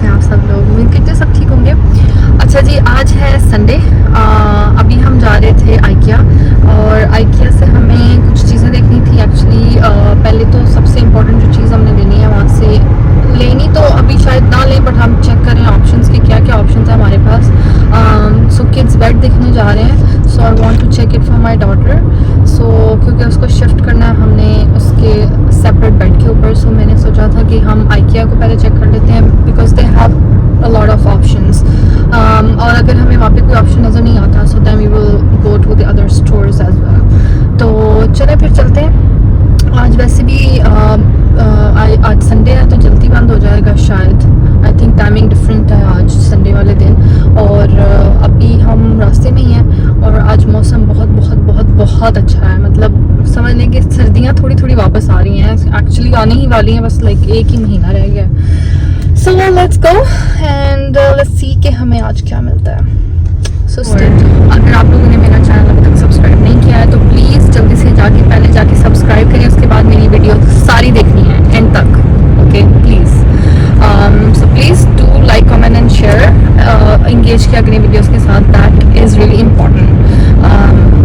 कैसे हैं आप सब लोग? उम्मीद करते हैं सब ठीक होंगे। अच्छा जी, आज है संडे। अभी हम जा रहे थे आइकिया, और आइकिया से हमें कुछ चीज़ें देखनी थी एक्चुअली। पहले तो सबसे इम्पोर्टेंट जो चीज़ हमने लेनी है वहाँ से लेनी, तो अभी शायद ना लें, बट हम चेक करें ऑप्शंस के क्या क्या ऑप्शंस हैं हमारे पास। सो किड्स बेड देखने जा रहे हैं, so I want to check it for my daughter. So क्योंकि उसको शिफ्ट करना है हमने उसके सेपरेट बेड के ऊपर, सो मैंने सोचा था कि हम आइकिया को पहले चेक कर लेते हैं, because they have a lot of options. और अगर हमें वहाँ पे कोई ऑप्शन नज़र नहीं आता, so then we will go to the other stores as well. तो चले फिर चलते हैं। आज वैसे भी आज संडे है तो जल्दी बंद हो जाएगा शायद। आई थिंक टाइमिंग डिफरेंट है आज संडे वाले दिन, और अभी हम रास्ते में ही हैं। और आज मौसम बहुत बहुत बहुत बहुत अच्छा है, मतलब समझ लें कि सर्दियाँ थोड़ी थोड़ी वापस आ रही हैं, एक्चुअली आने ही वाली हैं, बस लाइक एक ही महीना रह गया है। So let's go and let's see कि हमें आज क्या मिलता है। सो अगर आप लोगों ने मेरा चैनल अभी तक सब्सक्राइब नहीं किया है तो प्लीज़ जल्दी से जाके पहले जाके सब्सक्राइब करें, उसके बाद मेरी वीडियो सारी देखनी है एंड तक, okay please. So please do like comment and share, engage किया करें वीडियोस के साथ, that is really important.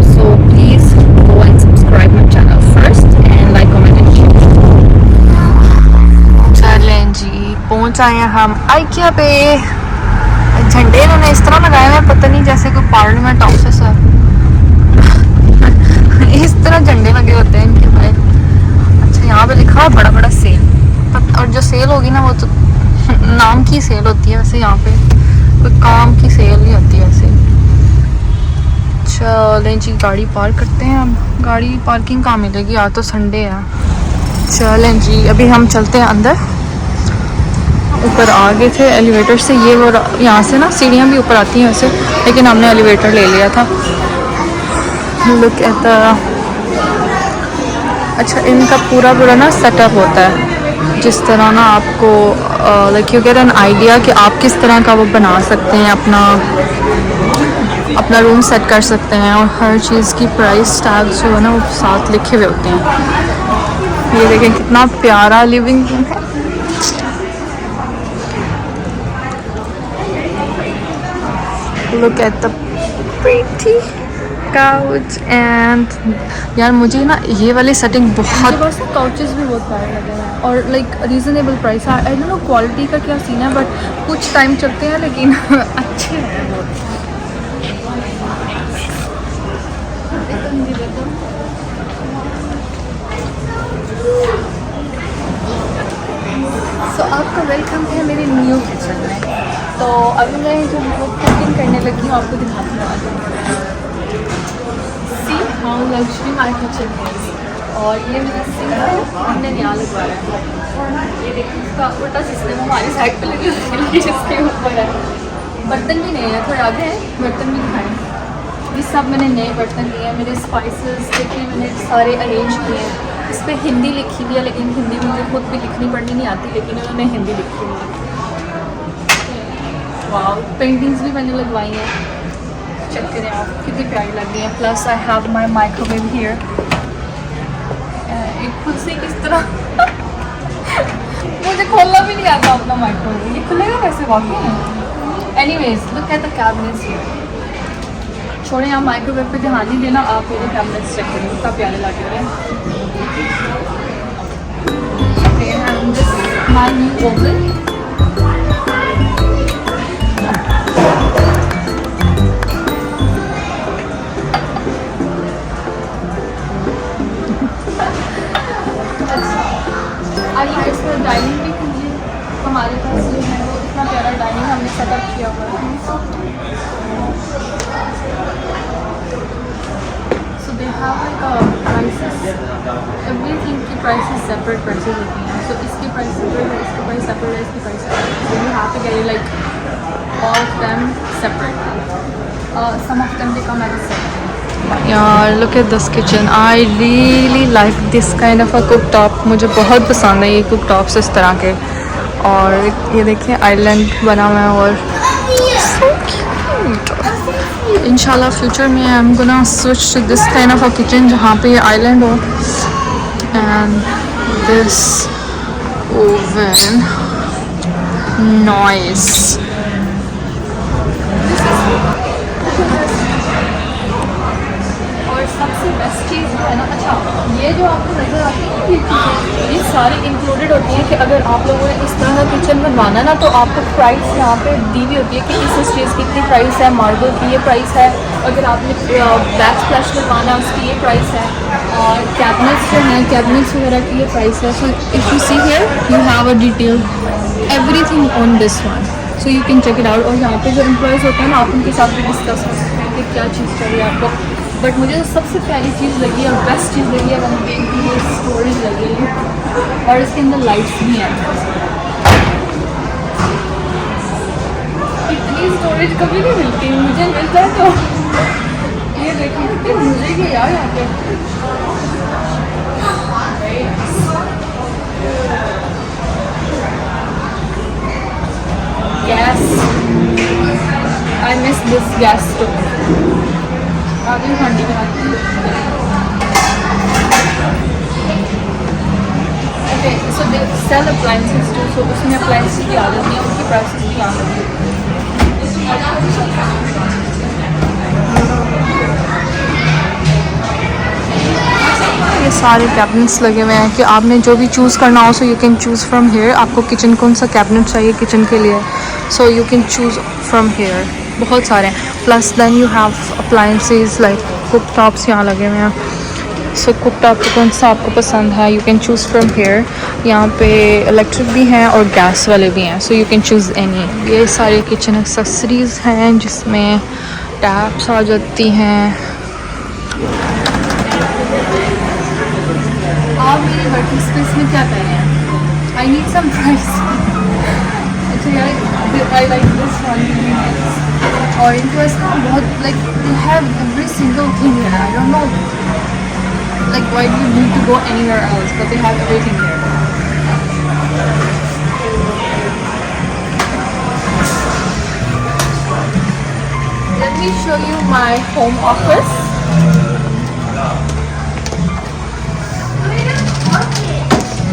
So please go and subscribe my channel first and like comment and share. चलें जी, पहुँच आए हैं हम आइकिया पे। झंडे इन्होंने इस तरह लगाए हुए हैं, पता नहीं जैसे कोई पार्लियामेंट ऑफिस है। इस तरह झंडे लगे होते हैं इनके भाई। अच्छा, यहाँ पे लिखा है बड़ा बड़ा सेल, और जो सेल होगी ना वो तो नाम की सेल होती है, वैसे यहाँ पे कोई काम की सेल नहीं होती है ऐसे। चलें जी, गाड़ी पार्क करते हैं। अब गाड़ी पार्किंग कहाँ मिलेगी, आज तो संडे है। चलें जी, अभी हम चलते हैं अंदर। ऊपर आ गए थे एलिवेटर से, ये वो यहाँ से ना सीढ़ियाँ भी ऊपर आती हैं वैसे, लेकिन हमने एलिवेटर ले लिया था। लुक एट द, अच्छा इनका पूरा ना सेटअप होता है, जिस तरह ना आपको like you get an idea कि आप किस तरह का वो बना सकते हैं, अपना रूम सेट कर सकते हैं। और हर चीज़ की प्राइस टैग जो है ना वो साथ लिखे हुए होते हैं। ये देखें कितना प्यारा लिविंग रूम है। Look at the pretty couch and यार मुझे ना ये वाली सेटिंग बहुत, काउचेस भी बहुत प्यारे लगे हैं और like reasonable price. I don't no quality का क्या सीन है, बट कुछ टाइम चलते हैं लेकिन अच्छे हैं बहुत। सो आपका वेलकम है मेरे न्यू किचन में। तो अभी मैं जो वो कुकिंग करने लगी हूँ आपको दिखाती हूँ। See how luxury my kitchen है। और ये मेरा सिंक है, हमने यहाँ लगवाया है। ये देखिए इसका उल्टा सिस्टम हमारी साइड पे लगी हुई है, जिसके ऊपर है। बर्तन भी नहीं है, थोड़े आगे हैं, बर्तन भी दिखाएँ। ये सब मैंने नए बर्तन लिए हैं। मेरे स्पाइसेस देखिए मैंने सारे अरेंज किए हैं। इस पर हिंदी लिखी हुई है, लेकिन हिंदी मुझे खुद भी लिखनी पढ़नी नहीं आती, लेकिन उन्होंने हिंदी लिखी हुई है। वाव, पेंटिंग्स भी मैंने लगवाई हैं, चेक करें आप कितनी प्यारी लग रही है। Plus I have my microwave here. एक खुद से किस तरह मुझे खोलना भी नहीं आता अपना माइक्रोवेव, ये खुलेगा कैसे वाकई में। Anyways look at the cabinets here. छोड़े आप माइक्रोवेव पे ध्यान नहीं देना, आप मेरे कैबिनेट्स चेक करें कितना प्यारे लग रहे हैं। My new oven. आइए इसमें डाइनिंग भी कीजिए। हमारे पास जो है वो इतना प्यारा डाइनिंग हमने सेटअप किया हुआ है। So they have like prices, everything की प्राइसेस सेपरेट प्राइसेस होती हैं। सो इसकी प्राइस सेपरेट है, इसकी प्राइस सेपरेट है, इसकी प्राइस सेपरेट है। So you have to get like all of them separate. Some of them they come as a set. यार look at this kitchen, I really like this kind of a cook top. मुझे बहुत पसंद है ये cook tops इस तरह के। और ये देखिए आइलैंड बना हुआ है, और so cute। इंशाल्लाह फ्यूचर में I am gonna switch to this kind of a kitchen जहाँ पे ये आइलैंड हो। And this oven noise. और सबसे बेस्ट चीज़ जो है ना, अच्छा ये जो आपको नज़र आती है ये सारी इंक्लूडेड होती है कि अगर आप लोगों ने इस तरह का किचन बनवाना ना तो आपको प्राइस यहाँ पे दी हुई होती है कि इस चीज़ की इतनी प्राइस है, मार्बल की ये प्राइस है, अगर आपने बैक स्प्लैश बनवाना है उसकी ये प्राइस है, और कैबिनेट्स जो हैं कैबिनेट्स वगैरह की ये प्राइस है। So if you see here you have a detail everything on this one, so you can check it out. और यहाँ पे जो एम्प्लॉयज़ होते हैं ना आप उनके साथ भी डिस्कस कर सकते हैं कि क्या चीज़ चाहिए आपको। बट मुझे जो सबसे पहली चीज़ लगी है और बेस्ट चीज़ लगी है वो मुझे इनकी ये स्टोरेज लगी है, और इसके अंदर लाइट्स भी हैं। इतनी स्टोरेज कभी नहीं मिलती, मुझे मिलता है तो ये देखिए कितनी मुझे की यार यहाँ पे। Gas, I miss this gas stove. आगे ठंडी बनाती हूँ। Okay, so they sell appliances too, so उसमें अप्लायंसेस भी आ जाती हैं, उनकी प्राइसेस भी आ जाती हैं। ये सारे कैबिनेट्स लगे हुए हैं कि आपने जो भी चूज़ करना हो so you can choose from here. आपको किचन कौन सा कैबिनेट चाहिए किचन के लिए, so you can choose from here. बहुत सारे हैं। Plus then you have appliances like cooktops यहाँ लगे हुए हैं। सो कुक टॉप कौन सा आपको पसंद है you can choose from hair. यहाँ पे इलेक्ट्रिक भी हैं और गैस वाले भी हैं, सो यू कैन चूज़ एनी। ये सारे किचन एक्सेसरीज़ हैं जिसमें टैप्स आ जाती हैं। आप मेरी वर्किंग स्पेस में क्या कर रहे हैं? I need some price. अच्छा यार आई लाइक दिस वन। और इनके पास ना बहुत like they have every single thing है। I don't know like why do you need to go anywhere else, but they have everything here. Let me show you my home office.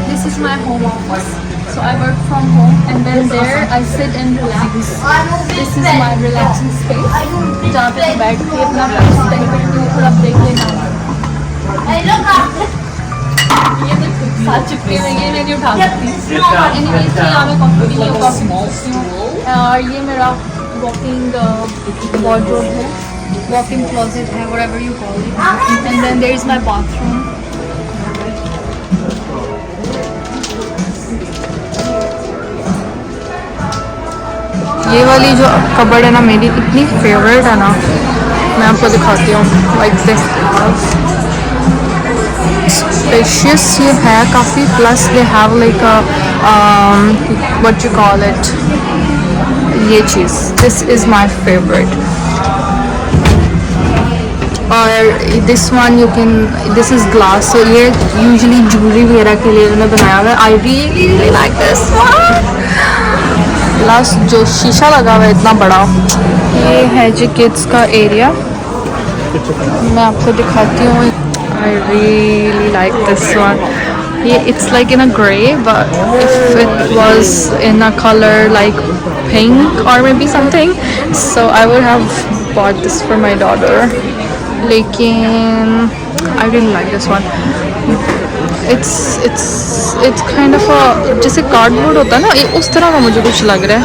This is my home office. So I work from home and then there I sit and relax. This is my relaxing space. जहाँ पे मैं बैठ के अपना time spend करती हूँ, थोड़ा break लेना। ये देखो साथ चिपके हुए, ये मैं नहीं उठा सकती। Anyways यहाँ मैं कॉफी पीती हूँ, कॉफी पीती हूँ। और ये मेरा वॉकिंग wardrobe है, वॉकिंग क्लोजेट है, whatever you call it. And then there is my bathroom. ये वाली जो कबर्ड है ना मेरी इतनी फेवरेट है ना, मैं आपको दिखाती हूँ। लाइक दिस स्पेशियस ये है काफ़ी। Plus they have like what you call it, ये चीज़ दिस इज़ माय फेवरेट। और this one you can, this is glass, so ये यूजुअली ज्वेलरी वगैरह के लिए उन्होंने बनाया हुआ है। आई really like this one. Plus जो शीशा लगा हुआ है इतना बड़ा। ये है जी किड्स का एरिया, मैं आपको दिखाती हूँ। I really like this one. ये it's like in a grey, but if it was in a colour like pink और maybe something, so I would have bought this for my daughter. लेकिन I really like this one. It's kind of a, जैसे cardboard होता है ना, ये उस तरह का मुझे कुछ लग रहा है।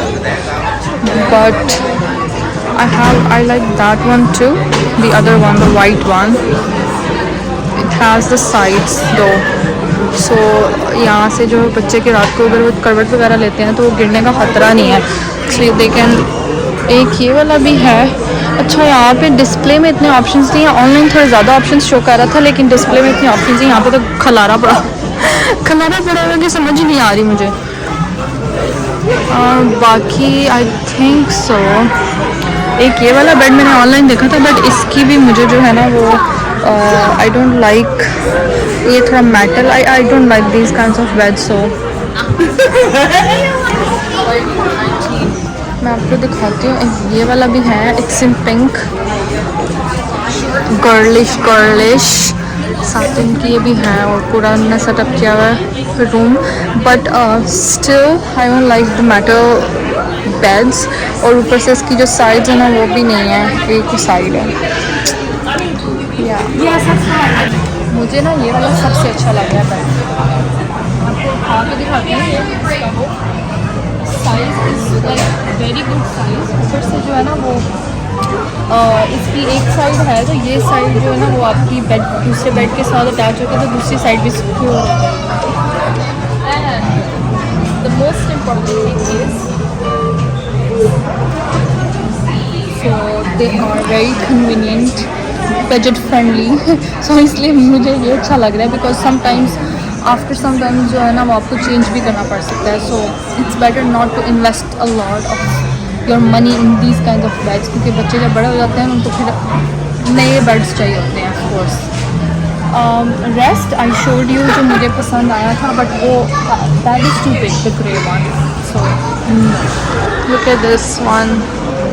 But I like that one two, the other one, the white one. It has the sides दो, सो यहाँ से जो बच्चे के रात को अगर वो करवट वगैरह लेते हैं तो वो गिरने का ख़तरा नहीं है। सो दे कैन, एक ये वाला भी है। अच्छा यहाँ पे डिस्प्ले में इतने ऑप्शंस नहीं है, ऑनलाइन थोड़े ज़्यादा ऑप्शंस शो कर रहा था, लेकिन डिस्प्ले में इतने ऑप्शंस हैं। यहाँ पे तो खलारा पड़ा है कि समझ ही नहीं आ रही मुझे। और बाकी आई थिंक सो एक ये वाला बेड मैंने ऑनलाइन देखा था, बट इसकी भी मुझे जो है ना वो आई डोंट लाइक, ये थोड़ा metal, I don't like these kinds of bed. So मैं आपको दिखाती हूँ। ये वाला भी है, इट्स इन पिंक, गर्लिश साथ इनकी ये भी है और पूरा इन्होंने सेटअप किया हुआ है room, but still I don't like the matter beds. और ऊपर से इसकी जो साइड्स है ना वो भी नहीं है, एक ही साइड है। मुझे ना ये वाला सबसे अच्छा लग रहा है बेड। आपको उठा के दिखाती हूँ, ये size is like very good size. ऊपर से जो है ना वो इसकी एक साइड है, तो ये साइड जो है ना वो आपकी बेड दूसरे बेड के साथ अटैच होकर तो दूसरी साइड भी सिक्योर हो जाएगी। And the most important thing is so they are very convenient, budget friendly. So इसलिए मुझे ये अच्छा लग रहा है, बिकॉज समटाइम्स आफ्टर समटाइम्स जो है ना वो आपको चेंज भी करना पड़ सकता है। So it's better not to invest a lot of your money in these kind of beds, क्योंकि बच्चे जब बड़े हो जाते हैं उनको फिर नए बेड्स चाहिए होते हैं of course. Rest I showed you जो मुझे पसंद आया था, बट वो that is too big, the grey one. So look at this one.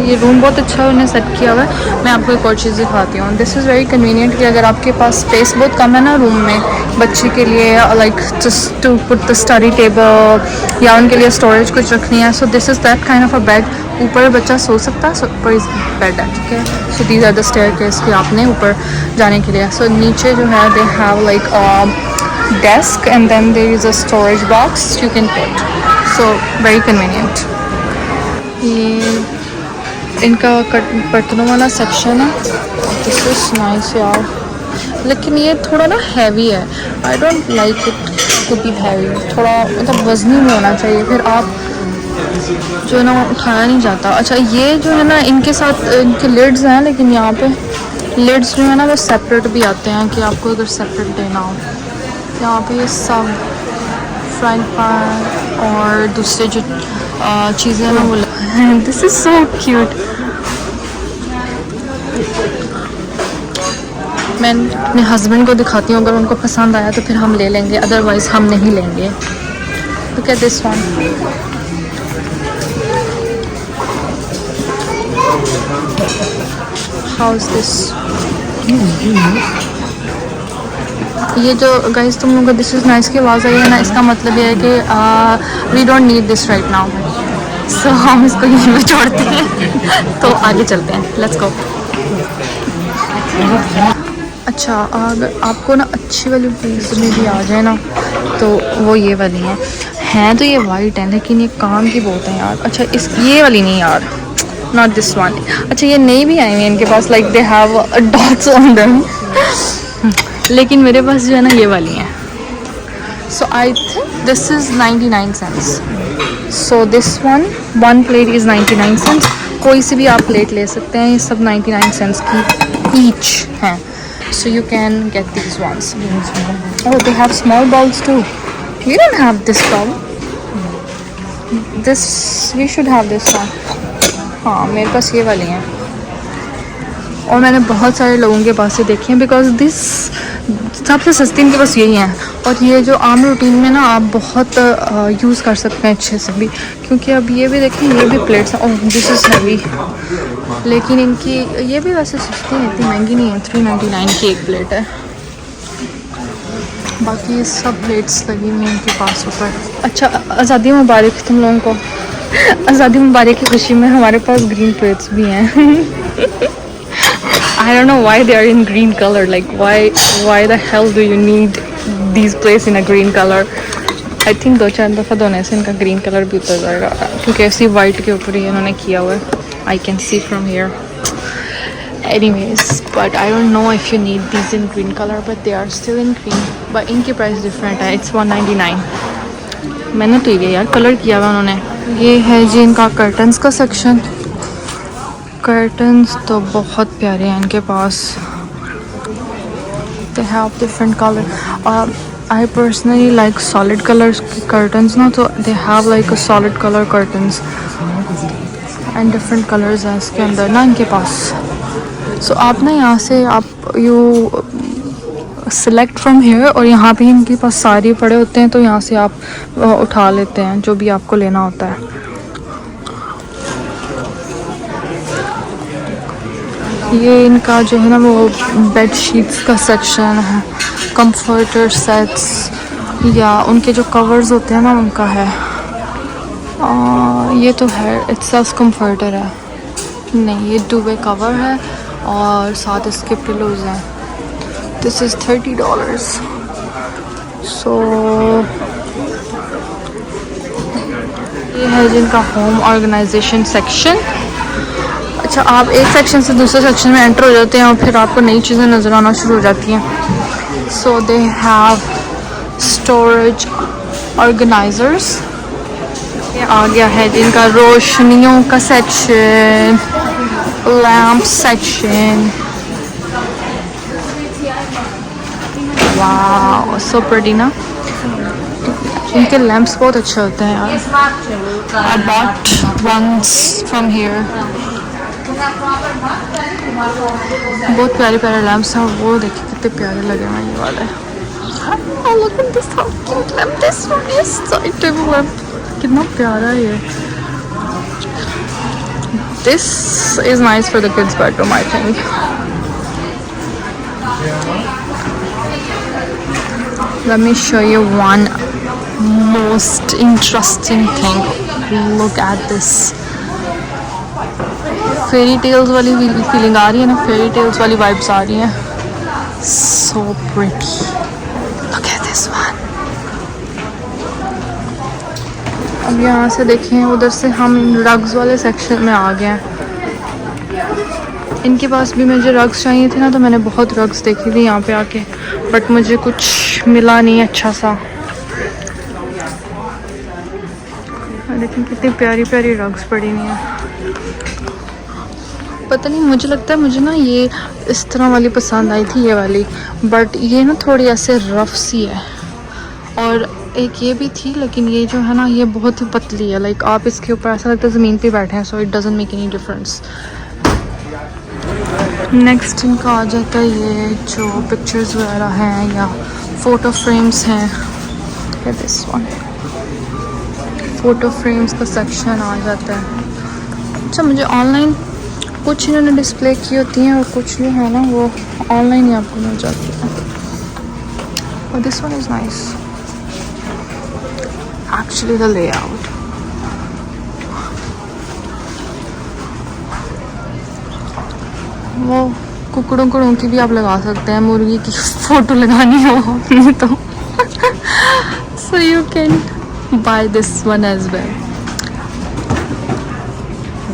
ये रूम बहुत अच्छा है, उन्हें सेट किया हुआ है। मैं आपको एक और चीज़ दिखाती हूँ। दिस इज़ वेरी कन्वीनियंट कि अगर आपके पास स्पेस बहुत कम है ना रूम में बच्चे के लिए, like just to put the study table या उनके लिए स्टोरेज कुछ रखनी है, so this is that kind of a bed. ऊपर बच्चा सो सकता है, सो ऊपर इस बेड है, ठीक है। So these are the staircase कि आपने ऊपर जाने के लिए। सो नीचे जो है they have like desk and then there is a storage box you can put, so very convenient. ये इनका बर्तनों वाला सेक्शन है, दिस इज नाइस यार, लेकिन ये थोड़ा ना हैवी है। I don't like it to be heavy, थोड़ा मतलब वजनी में होना चाहिए, फिर आप जो है ना उठाया नहीं जाता। अच्छा ये जो है ना इनके साथ इनके लिड्स हैं, लेकिन यहाँ पे लिड्स जो है ना वो सेपरेट भी आते हैं कि आपको अगर सेपरेट देना हो। यहाँ पे ये सब फ्राइंग पैन और दूसरे जो चीज़ें ना वो दिस इज़ सो क्यूट। मैं अपने हस्बैंड को दिखाती हूँ, अगर उनको पसंद आया तो फिर हम ले लेंगे, अदरवाइज़ हम नहीं लेंगे। Look at this one. How is this? ये जो गाइस तुम लोगों को दिस इज़ नाइस की आवाज़ आई है ना, इसका मतलब ये है कि we don't need this right now, so हम इसको यहीं में छोड़ते हैं। तो आगे चलते हैं, लेट्स गो। अच्छा अगर आपको ना अच्छी वाली प्लेस में भी आ जाए ना तो वो ये वाली हैं तो ये वाइट है, लेकिन ये काम की बहुत है यार। अच्छा इस ये वाली नहीं यार, नॉट दिस वन। अच्छा ये नई भी आई हुई है इनके पास, like they have dots on them, लेकिन मेरे पास जो है ना ये वाली हैं। So I think this is 99 cents. So this one plate is 99 cents. कोई सी भी आप प्लेट ले सकते हैं, ये सब 99 सेंट्स की ईच हैं। So you can get these ones. Oh, they have small bowls too. We don't have this bowl. This we should have this one. हाँ मेरे पास ये वाली हैं और मैंने बहुत सारे लोगों के पास ये देखी हैं, बिकॉज दिस सबसे सस्ती इनके पास यही हैं। और ये जो आम रूटीन में ना आप बहुत यूज़ कर सकते हैं अच्छे से भी, क्योंकि अब ये भी देखें ये भी प्लेट्स हैं। ओह दिस इज़ हैवी, लेकिन इनकी ये भी वैसे सस्ती है, इतनी महंगी नहीं है। 399 की एक प्लेट है। बाकी सब प्लेट्स लगी हुई हैं इनके पास ऊपर। अच्छा आज़ादी मुबारक तुम लोगों को। आज़ादी मुबारक की खुशी में हमारे पास ग्रीन प्लेट्स भी हैं। I don't know why they are in green color. Like why the hell do you need these plates in a green color? I think 2-4 दफ़ा धोने से इनका ग्रीन कलर भी उतर जाएगा, क्योंकि ऐसी वाइट के ऊपर ही इन्होंने किया हुआ है। I can see from here. Anyways, but I don't know if you need these in green color, but they are still in green. But इनकी प्राइस डिफरेंट है, it's 199. मैंने तो ये यार कलर किया हुआ उन्होंने। ये है जी इनका कर्टन्स का सेक्शन। कर्टन्स तो बहुत प्यारे हैं इनके पास। They have different color. I personally like solid colors curtains ना, तो they have like a solid color curtains and different colors हैं इसके अंदर ना इनके पास। So आप ना यहाँ से आप you select from here, और यहाँ पे इनके पास सारे पड़े होते हैं, तो यहाँ से आप उठा लेते हैं जो भी आपको लेना होता है। ये इनका जो है ना वो बेड शीट्स का सेक्शन है। कंफर्टर सेट्स या उनके जो कवर्स होते हैं ना उनका है। ये तो है, इट्स सेल्फ कंफर्टर है, नहीं ये दुबे कवर है और साथ इसके पिलोज हैं। This is $30। सो ये है जिनका होम ऑर्गेनाइजेशन सेक्शन। अच्छा, आप एक सेक्शन से दूसरे सेक्शन में एंटर हो जाते हैं और फिर आपको नई चीज़ें नज़र आना शुरू हो जाती हैं। सो दे हैव स्टोरेज ऑर्गेनाइजर्स। ये आ गया है जिनका रोशनियों का सेक्शन, लैम्प सेक्शन। वाह, सो प्रिटी ना। इनके लैम्प्स बहुत अच्छे होते हैं यार। I bought ones from here। बहुत प्यारे प्यारे लैम्प्स हैं। वो देखिए कितने प्यारे लगे हैं ये वाले। Oh, look at this, how cute lamp this one is। Side lamp कितना प्यारा है ये। This is nice for the kids bedroom, I think। Let me show you one most interesting thing। Look at this। Fairy tales वाली feeling आ रही है ना, फेरी tales वाली वाइब्स आ रही हैं। So pretty। Look at this one। अब यहाँ से देखें, उधर से हम रग्स वाले सेक्शन में आ गए हैं। इनके पास भी मुझे रग्स चाहिए थे ना, तो मैंने बहुत रग्स देखी थी यहाँ पे आके, बट मुझे कुछ मिला नहीं अच्छा सा। लेकिन कितनी प्यारी प्यारी रग्स पड़ी हुई हैं। पता नहीं, मुझे लगता है मुझे ना ये इस तरह वाली पसंद आई थी, ये वाली, बट ये ना थोड़ी ऐसे रफ सी है। और एक ये भी थी, लेकिन ये जो है ना ये बहुत ही पतली है। लाइक आप इसके ऊपर ऐसा लगता है ज़मीन पे बैठे हैं। So it doesn't make any difference. Next इनका आ जाता है ये जो पिक्चर्स वगैरह हैं या फ़ोटो फ्रेम्स हैं। दिस वन फ़ोटो फ्रेम्स का सेक्शन आ जाता है। अच्छा, मुझे ऑनलाइन कुछ इन्होंने डिस्प्ले की होती हैं और कुछ जो है ना वो ऑनलाइन ही आपको मिल जाती है। और this one is nice actually, the layout. वो कुकड़ों की भी आप लगा सकते हैं, मुर्गी की फ़ोटो लगानी हो आपने तो। So you can buy this one as well.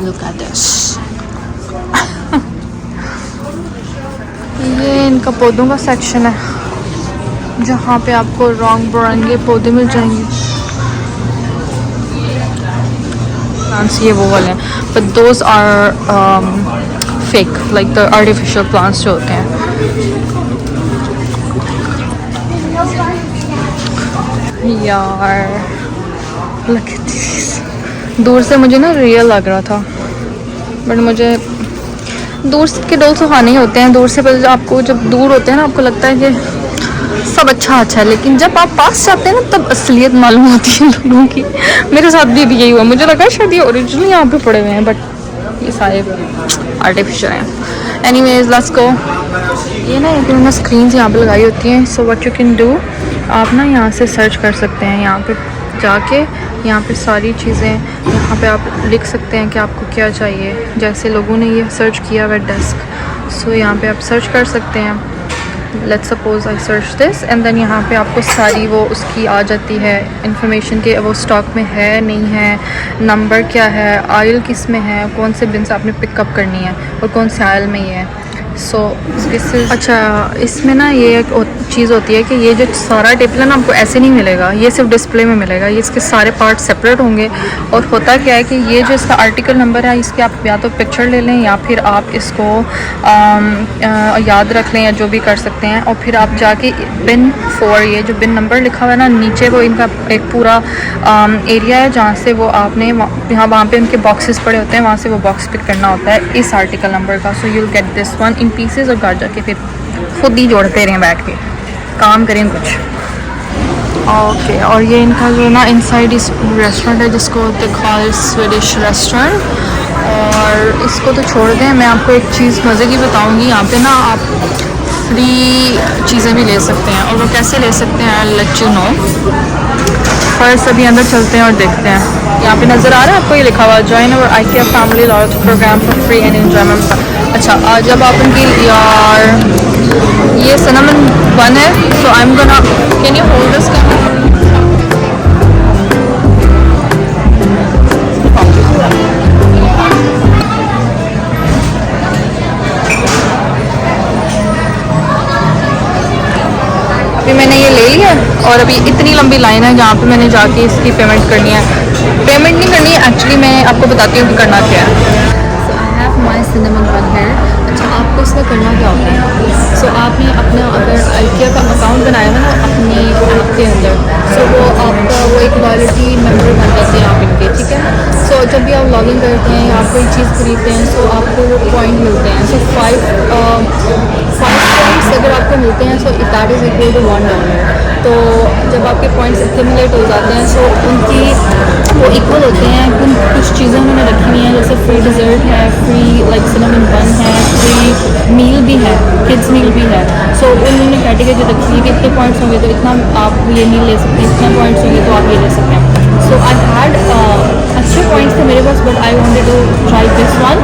Look at this. ये इनका पौधों का सेक्शन है, जहाँ पे आपको रंग बिरंगे पौधे मिल जाएंगे। प्लांट्स ये वो वाले हैं, but those are fake, like the artificial plants जो होते हैं। यार लुक एट दिस। दूर से मुझे ना रियल लग रहा था, बट मुझे दूर के डोल सुहाने ही होते हैं। दूर से आपको, जब दूर होते हैं ना, आपको लगता है कि सब अच्छा है, लेकिन जब आप पास जाते हैं ना तब असलियत मालूम होती है लोगों की। मेरे साथ भी यही हुआ। मुझे लगा शायद ये ओरिजिनल यहाँ पे पड़े हुए हैं, बट ये सारे आर्टिफिशियल हैं। Anyways let's go. ये ना इन्होंने स्क्रीन्स यहाँ पे लगाई होती हैं। So what you can do, आप ना यहाँ से सर्च कर सकते हैं। यहाँ पे जाके यहाँ पे सारी चीज़ें यहाँ पे आप लिख सकते हैं कि आपको क्या चाहिए। जैसे लोगों ने ये सर्च किया हुआ डेस्क, सो यहाँ पे आप सर्च कर सकते हैं। Let's suppose I search this and then यहाँ पे आपको सारी वो उसकी आ जाती है इंफॉर्मेशन कि वो स्टॉक में है नहीं है, नंबर क्या है, आयल किस में है, कौन से बिन से आपने पिकअप करनी है और कौन से आयल में ये है। सो दिस इज़ अच्छा, इसमें ना ये एक चीज़ होती है कि ये जो सारा टेबल है ना आपको ऐसे नहीं मिलेगा, ये सिर्फ डिस्प्ले में मिलेगा। ये इसके सारे पार्ट सेपरेट होंगे। और होता क्या है कि ये जो इसका आर्टिकल नंबर है, इसके आप या तो पिक्चर ले लें या फिर आप इसको याद रख लें या जो भी कर सकते हैं। और फिर आप जाके बिन 4, ये जो बिन नंबर लिखा हुआ है ना नीचे, वो इनका एक पूरा एरिया है जहाँ से वो आपने यहाँ वहाँ पे उनके बॉक्सेस पड़े होते हैं, वहाँ से वो बॉक्स पिक करना होता है इस आर्टिकल नंबर का। So you will get this one in pieces और घर जाके फिर खुद ही जोड़ते रहें, बैठ के काम करें कुछ। ओके और ये इनका जो ना इनसाइड इस रेस्टोरेंट है जिसको दे कॉल स्वीडिश रेस्टोरेंट। और इसको तो छोड़ दें, मैं आपको एक चीज़ मज़े की बताऊंगी। यहाँ पे ना आप फ्री चीज़ें भी ले सकते हैं, और वो कैसे ले सकते हैं I let you know. First अभी अंदर चलते हैं और देखते हैं। यहाँ पे नज़र आ रहा है आपको, ये लिखा हुआ join our IKEA family loyalty program for free and enjoyment. अच्छा, आज जब आप उनकी यार ये सिनेमन बन है, so I am gonna, can you hold this camera? अभी मैंने ये ले लिया और अभी इतनी लंबी लाइन है जहाँ पे मैंने जाके इसकी पेमेंट करनी है। पेमेंट नहीं करनी है एक्चुअली, मैं आपको बताती हूँ कि करना क्या है। So I have my cinnamon bun है। अच्छा, आपको इसमें करना क्या होता है? सो आपने अपना अगर IKEA का अकाउंट बनाया है ना अपने ऐप के अंदर, सो वो आपका वो एक लॉयल्टी मेंबर बन जाते हैं आप इनके, ठीक है। सो जब भी आप लॉगिन करते हैं या आप कोई चीज़ खरीदते हैं, सो आपको वो पॉइंट मिलते हैं। सो 5 पॉइंट्स अगर आपको मिलते हैं, so that is equal to $1। तो जब आपके पॉइंट्स एक्यूमुलेट हो जाते हैं, सो उनकी वो इक्वल होते हैं। कुछ चीज़ें उन्होंने रखी हुई हैं, जैसे फ्री डिज़र्ट है, फ्री लाइक सिनेमन बन है, फ्री मील भी है, किड्स मील भी है। सो उन्होंने कैटेगरी रखी है कि इतने पॉइंट्स होंगे तो इतना आप ये मील ले सकते हैं, इतने पॉइंट्स होंगे तो आप ये ले सकते हैं। सो आई हैड अच्छे पॉइंट्स थे मेरे पास, but I wanted to try this one.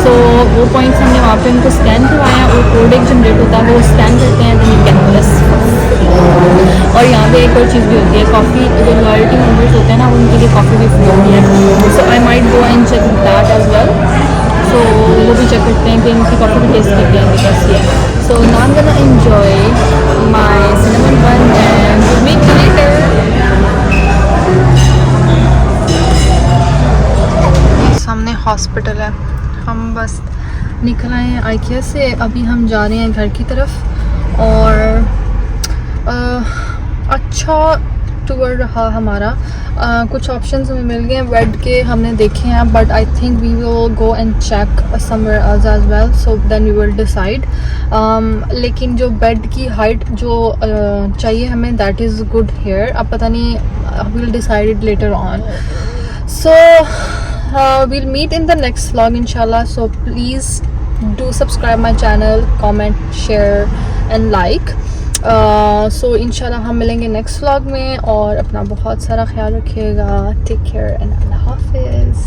So वो पॉइंट्स हमने वहाँ पे उनको स्कैन करवाए हैं, और कोड एक जनरेट होता है, वो स्कैन करते हैं, देन यू गेट दिस। और यहाँ पे एक और चीज़ भी होती है, कॉफ़ी जो लॉयल्टी मेंबर्स होते हैं ना, उनके लिए कॉफ़ी भी फ्री होती है। So I might go and check that as well. So वो भी चेक करते हैं कि इनकी कॉफ़ी भी टेस्ट करते हैं कैसी है। So now I am gonna enjoy my cinnamon bun and will meet you later. सामने हॉस्पिटल है, हम बस निकल आए हैं IKEA से। अभी हम जा रहे हैं घर की तरफ, और अच्छा टूर रहा हमारा। कुछ ऑप्शंस हमें मिल गए हैं बेड के, हमने देखे हैं, but I think we will go and check somewhere else as well, so then we will decide. लेकिन जो बेड की हाइट जो चाहिए हमें, दैट इज़ गुड हेयर। अब पता नहीं, we will decide later on. So we'll meet in the next vlog inshallah, so please do subscribe my channel, comment, share and like. So inshallah हम मिलेंगे next vlog में, और अपना बहुत सारा ख्याल रखिएगा। Take care and Allah Hafiz.